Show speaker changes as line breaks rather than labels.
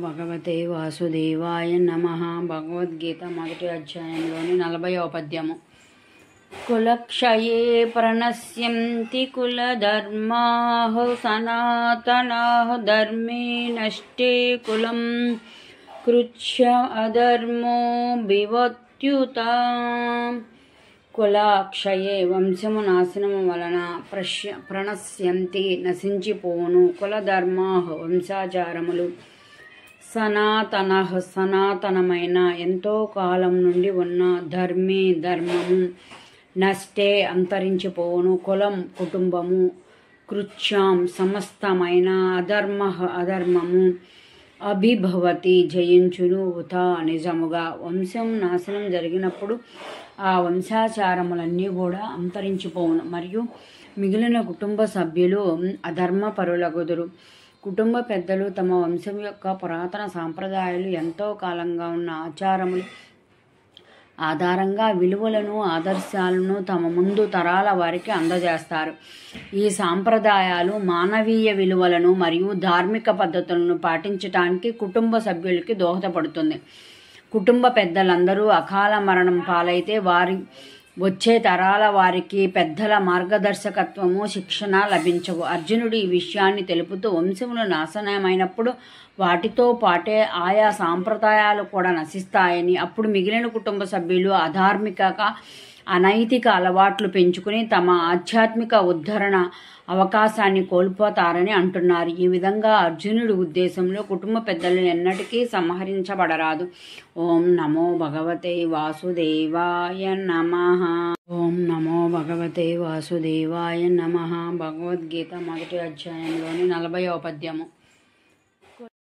భగవతే వాసుదేవాయ నమః. భగవద్గీత మొదటి అధ్యాయంలోని 40వ పద్యము. కులక్షయే ప్రణశ్యంతి కులధర్మాః సనాతనాః ధర్మే నష్టే కులం కృచ్ఛ అధర్మో బివత్యుతా. కులక్షయే వంశము నాశనము వలన ప్రణశ్యంతి నశించిపోను కులధర్మాః వంశాచారములు సనాతనః సనాతనమైన ఎంతో కాలం నుండి ఉన్న ధర్మే ధర్మము నష్టే అంతరించిపోను కులం కుటుంబము కృచ్ఛాం సమస్తమైన అధర్మః అధర్మము అభిభవతి జయించును ఉతా నిజముగా. వంశం నాశనం జరిగినప్పుడు ఆ వంశాచారములన్నీ కూడా అంతరించిపోవును మరియు మిగిలిన కుటుంబ సభ్యులు అధర్మపరులగుదురు. కుటుంబ పెద్దలు తమ వంశం యొక్క పురాతన సాంప్రదాయాలు ఎంతో కాలంగా ఉన్న ఆచారములు ఆధారంగా విలువలను ఆదర్శాలను తమ ముందు తరాల వారికి అందజేస్తారు. ఈ సాంప్రదాయాలు మానవీయ విలువలను మరియు ధార్మిక పద్ధతులను పాటించడానికి కుటుంబ సభ్యులకి దోహదపడుతుంది. కుటుంబ పెద్దలందరూ అకాల మరణం పాలైతే వారి వచ్చే తరాల వారికి పెద్దల మార్గదర్శకత్వము శిక్షణ లభించవు. అర్జునుడు ఈ విషయాన్ని తెలుపుతూ వంశములు నాశనమైనప్పుడు వాటితో పాటే ఆయా సాంప్రదాయాలు కూడా నశిస్తాయని, అప్పుడు మిగిలిన కుటుంబ సభ్యులు అధార్మిక అనైతిక అలవాట్లు పెంచుకుని తమ ఆధ్యాత్మిక ఉద్ధరణ అవకాశాన్ని కోల్పోతారని అంటున్నారు. ఈ విధంగా అర్జునుడి ఉద్దేశంలో కుటుంబ పెద్దలు ఎన్నటికీ సంహరించబడరాదు. ఓం నమో భగవతే వాసుదేవాయ నమః. ఓం నమో భగవతే వాసుదేవాయ నమః. భగవద్గీత మొదటి అధ్యాయంలోని 40వ పద్యము.